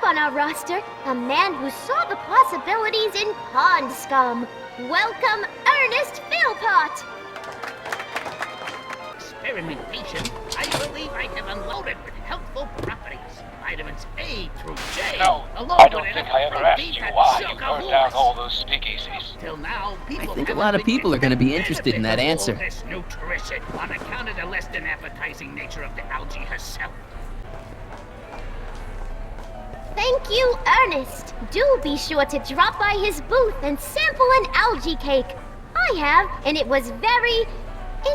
on our roster, a man who saw the possibilities in pond scum. Welcome, Ernest Philpott! Experimentation, I believe I have unloaded with healthful properties. Vitamins A through J. No, I don't think I ever asked you why you burned down all those speakeasies. Till now, people I think a lot of people are going to be interested in that answer. This nutrition on account of the less than appetizing nature of the algae herself. Thank you, Ernest. Do be sure to drop by his booth and sample an algae cake. I have, and it was very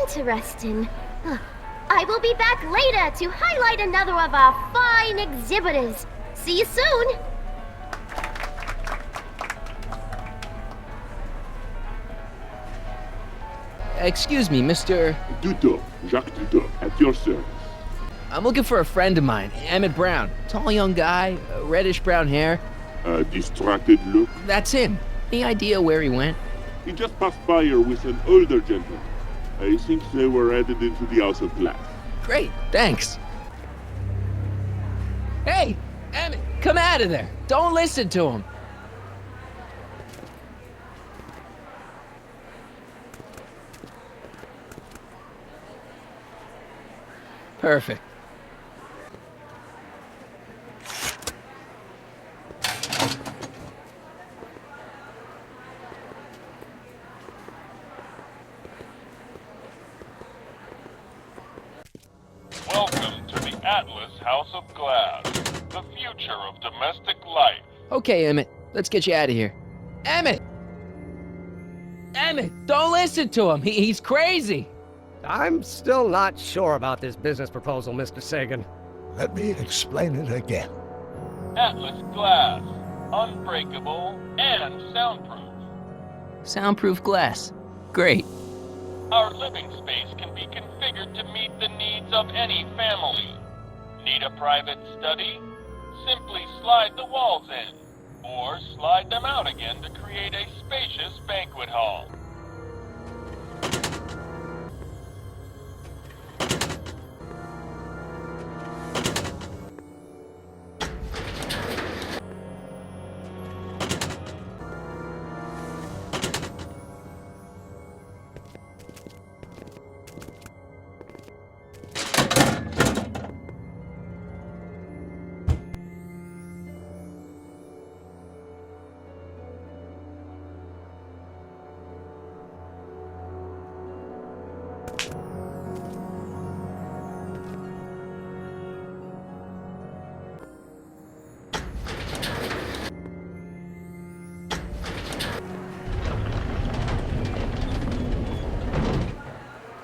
interesting. I will be back later to highlight another of our fine exhibitors. See you soon. Excuse me, Mr. Duteau, Jacques Duteau, at your service. I'm looking for a friend of mine, Emmett Brown. Tall young guy, reddish-brown hair. A distracted look. That's him. Any idea where he went? He just passed by here with an older gentleman. I think they were headed into the House of Glass. Great, thanks. Hey, Emmett, come out of there. Don't listen to him. Perfect. Welcome to the Atlas House of Glass, the future of domestic life. Okay, Emmett, let's get you out of here. Emmett! Emmett, don't listen to him. He's crazy. I'm still not sure about this business proposal, Mr. Sagan. Let me explain it again. Atlas Glass, unbreakable and soundproof. Soundproof glass. Great. Our living space can be configured to meet the needs of any family. Need a private study? Simply slide the walls in, or slide them out again to create a spacious banquet hall.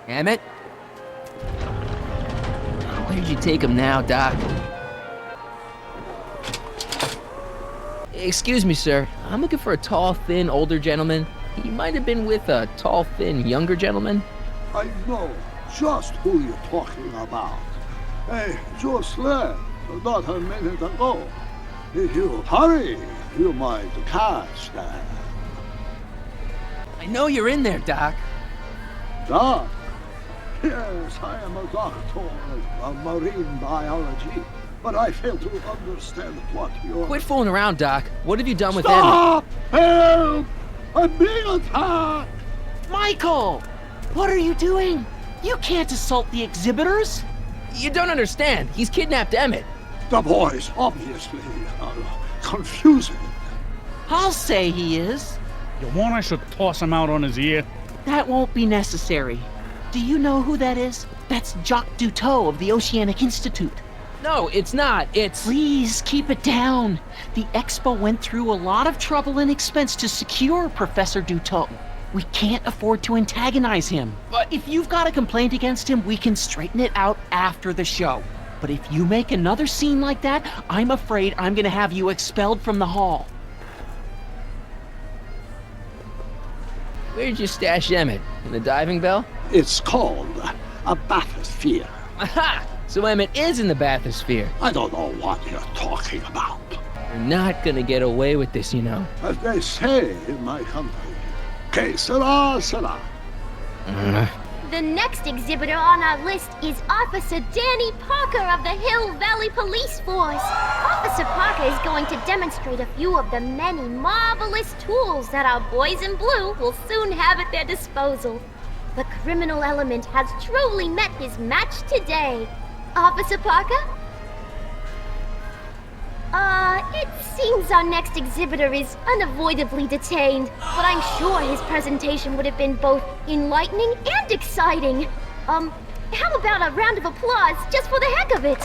Emmett? Where'd you take him now, Doc? Excuse me, sir. I'm looking for a tall, thin, older gentleman. He might have been with a tall, thin, younger gentleman. I know just who you're talking about. Hey, just left, not a minute ago. If you hurry, you might catch them. I know you're in there, Doc. Doc? Yes, I am a doctor of marine biology, but I fail to understand what you're... Quit fooling around, Doc. What have you done with Stop! Help! I'm being attacked! Michael! What are you doing? You can't assault the exhibitors! Emmett? You don't understand. He's kidnapped Emmett. The boy's obviously confusing. I'll say he is. You want I should toss him out on his ear? That won't be necessary. Do you know who that is? That's Jacques Duteau of the Oceanic Institute. No, it's not. It's... Please, keep it down. The Expo went through a lot of trouble and expense to secure Professor Duteau. We can't afford to antagonize him. But if you've got a complaint against him, we can straighten it out after the show. But if you make another scene like that, I'm afraid I'm gonna have you expelled from the hall. Where'd you stash Emmett? In the diving bell? It's called a bathysphere. Aha! So Emmett is in the bathysphere. I don't know what you're talking about. You're not gonna get away with this, you know. As they say in my country, que sera, sera. The next exhibitor on our list is Officer Danny Parker of the Hill Valley Police Force. Officer Parker is going to demonstrate a few of the many marvelous tools that our boys in blue will soon have at their disposal. The criminal element has truly met his match today. Officer Parker? It seems our next exhibitor is unavoidably detained, but I'm sure his presentation would have been both enlightening and exciting. How about a round of applause just for the heck of it?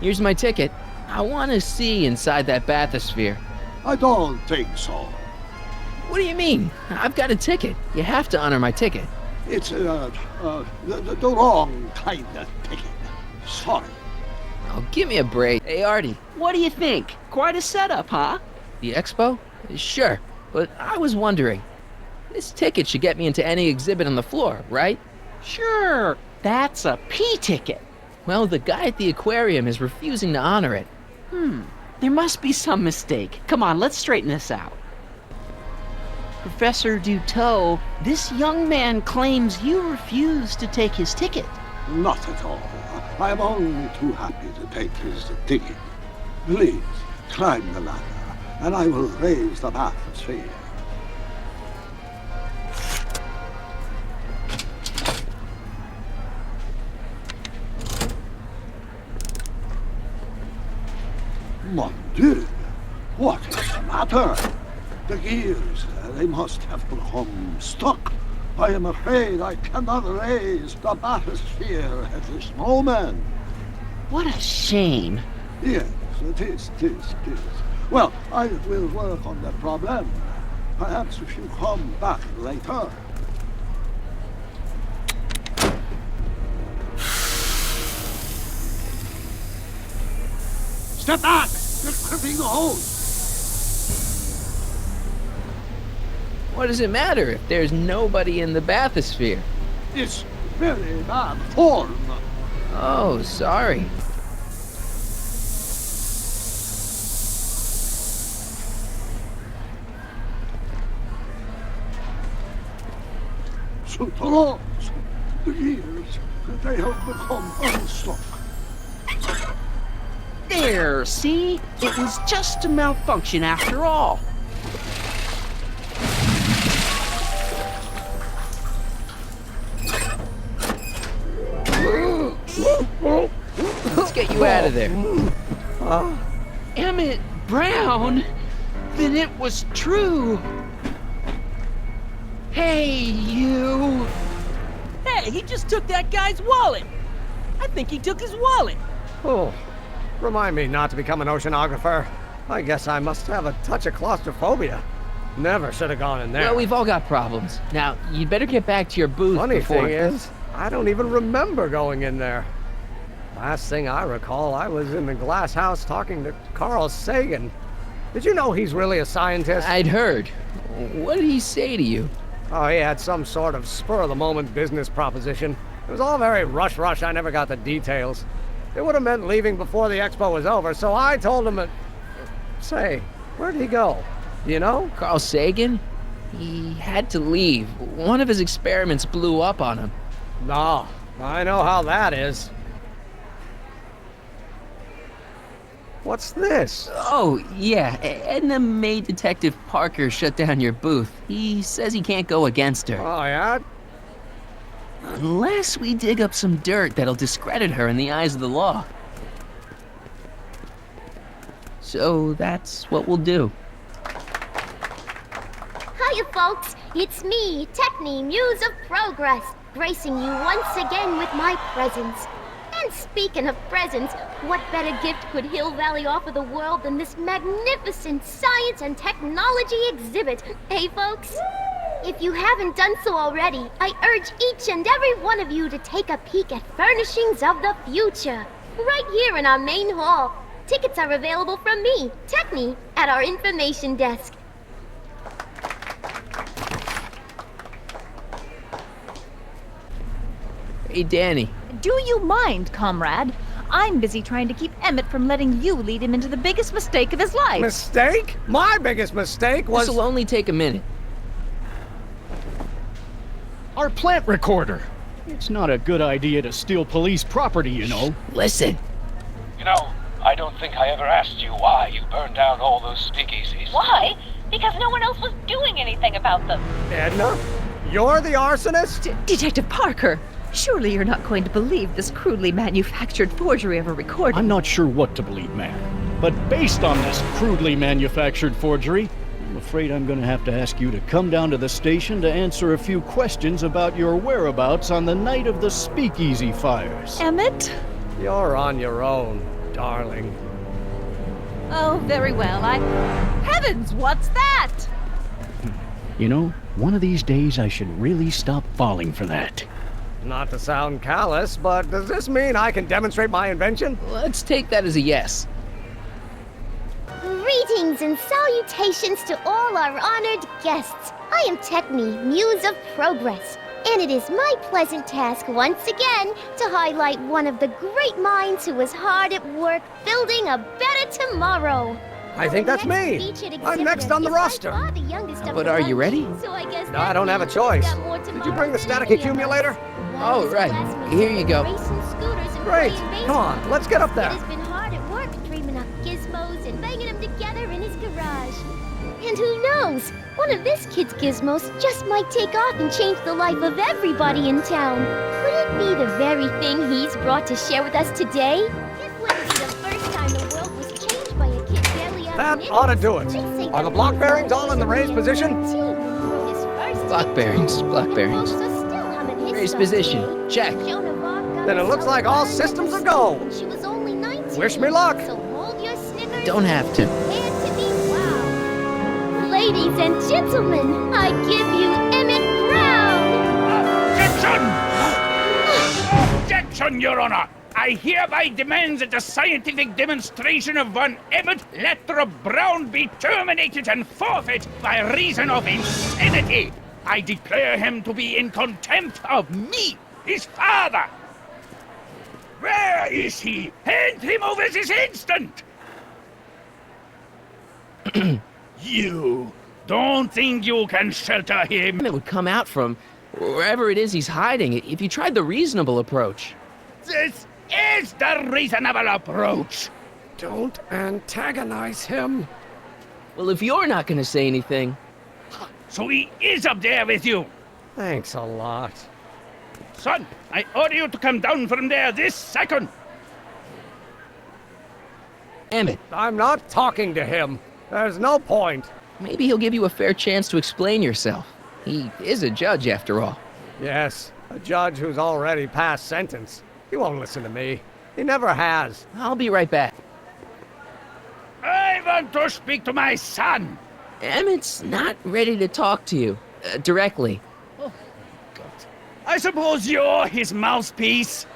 Here's my ticket. I want to see inside that bathysphere. I don't think so. What do you mean? I've got a ticket. You have to honor my ticket. It's the wrong kind of ticket. Sorry. Oh, give me a break. Hey, Artie. What do you think? Quite a setup, huh? The expo? Sure, but I was wondering. This ticket should get me into any exhibit on the floor, right? Sure. That's a P ticket. Well, the guy at the aquarium is refusing to honor it. There must be some mistake. Come on, let's straighten this out. Professor Duteau, this young man claims you refused to take his ticket. Not at all. I am only too happy to take his ticket. Please, climb the ladder, and I will raise the bathysphere. Mon Dieu! What is the matter? The gears, they must have become stuck. I am afraid I cannot raise the bathysphere at this moment. What a shame. Yes, it is. Well, I will work on the problem. Perhaps if you come back later. Step back! You're tripping the hose! What does it matter if there's nobody in the bathysphere? It's very bad form. Oh, sorry. The gears, they have become unstuck. There, see? It was just a malfunction after all. Let's get you out of there. Emmett Brown? Then it was true. Hey, you. Hey, he just took that guy's wallet. I think he took his wallet. Oh, remind me not to become an oceanographer. I guess I must have a touch of claustrophobia. Never should have gone in there. Well, we've all got problems. Now, you'd better get back to your booth Funny before... thing is, I don't even remember going in there. Last thing I recall, I was in the glass house talking to Carl Sagan. Did you know he's really a scientist? I'd heard. What did he say to you? Oh, he had some sort of spur-of-the-moment business proposition. It was all very rush. I never got the details. It would have meant leaving before the expo was over, so I told him that... Say, where'd he go? Do you know? Carl Sagan? He had to leave. One of his experiments blew up on him. No, I know how that is. What's this? Oh, yeah. Edna made Detective Parker shut down your booth. He says he can't go against her. Oh, yeah? Unless we dig up some dirt that'll discredit her in the eyes of the law. So that's what we'll do. Hiya, folks. It's me, Techne, Muse of Progress, gracing you once again with my presence. And speaking of presents, what better gift could Hill Valley offer the world than this magnificent science and technology exhibit? Hey, folks? If you haven't done so already, I urge each and every one of you to take a peek at Furnishings of the Future, right here in our main hall. Tickets are available from me, Techne, at our information desk. Hey, Danny. Do you mind, comrade? I'm busy trying to keep Emmett from letting you lead him into the biggest mistake of his life. Mistake? My biggest mistake was... This'll only take a minute. Our plant recorder. It's not a good idea to steal police property, you know. Listen. You know, I don't think I ever asked you why you burned down all those speakeasies. Why? Because no one else was doing anything about them. Edna? You're the arsonist? Detective Parker, surely you're not going to believe this crudely manufactured forgery of a recording. I'm not sure what to believe, ma'am. But based on this crudely manufactured forgery, I'm afraid I'm going to have to ask you to come down to the station to answer a few questions about your whereabouts on the night of the speakeasy fires. Emmett? You're on your own, darling. Oh, very well. Heavens, what's that? You know, one of these days I should really stop falling for that. Not to sound callous, but does this mean I can demonstrate my invention? Let's take that as a yes. Greetings and salutations to all our honored guests. I am Techne, Muse of Progress, and it is my pleasant task once again to highlight one of the great minds who was hard at work building a better tomorrow. I think that's me. I'm next on the roster. But are you ready? So I guess No, I don't have a choice. Did you bring the static accumulator? Oh, right. Here you go. Great. Come on, let's get up there. He has been hard at work dreaming up gizmos and banging them together in his garage. And who knows? One of this kid's gizmos just might take off and change the life of everybody in town. Could it be the very thing he's brought to share with us today? This wouldn't be the first time the world was changed by a kid barely out That of ought to do it. Are the block bearings all in the raised position? Block bearings, block bearings. Raised position, check. Then it looks like all systems are go. She was only 19. Wish me luck. So hold your snickers. Don't have to. And to be wow. Ladies and gentlemen, I give you Emmett Brown. Objection! Objection, Your Honor! I hereby demand that the scientific demonstration of one Emmett Letter Brown be terminated and forfeit by reason of insanity. I declare him to be in contempt of me, his father. Where is he? Hand him over this instant! You don't think you can shelter him? It would come out from wherever it is he's hiding if you tried the reasonable approach. This is the reasonable approach. Don't antagonize him. Well, if you're not going to say anything... So he is up there with you. Thanks a lot. Son, I order you to come down from there this second. Emmett. I'm not talking to him. There's no point. Maybe he'll give you a fair chance to explain yourself. He is a judge, after all. Yes, a judge who's already passed sentence. He won't listen to me. He never has. I'll be right back. I want to speak to my son. Emmett's not ready to talk to you directly. Oh, God. I suppose you're his mouthpiece?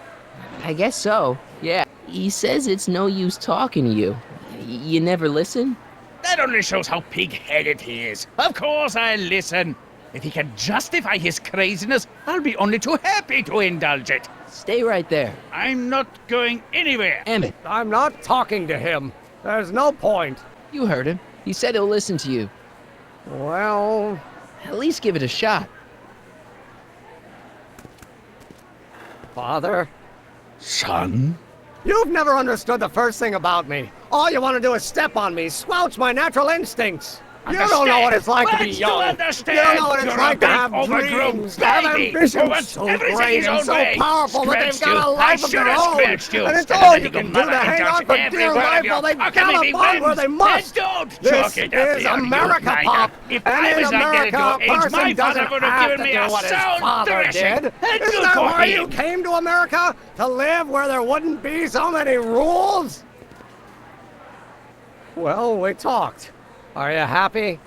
I guess so, yeah. He says it's no use talking to you. You never listen? That only shows how pig-headed he is. Of course I listen. If he can justify his craziness, I'll be only too happy to indulge it. Stay right there. I'm not going anywhere. Emmett. I'm not talking to him. There's no point. You heard him. He said he'll listen to you. Well... At least give it a shot. Father? Son? You've never understood the first thing about me. All you want to do is step on me, squelch my natural instincts. You don't know what it's like to be young. You don't know what it's like to have dreams, to have ambitions so great and so powerful that they've got a life of their own. And it's all you can do to hang on for dear life while they gallop on where they must. This is America, Pop. And in America, a person doesn't have to do what his father did. Isn't that why you came to America? To live where there wouldn't be so many rules? Well, we talked. Are you happy?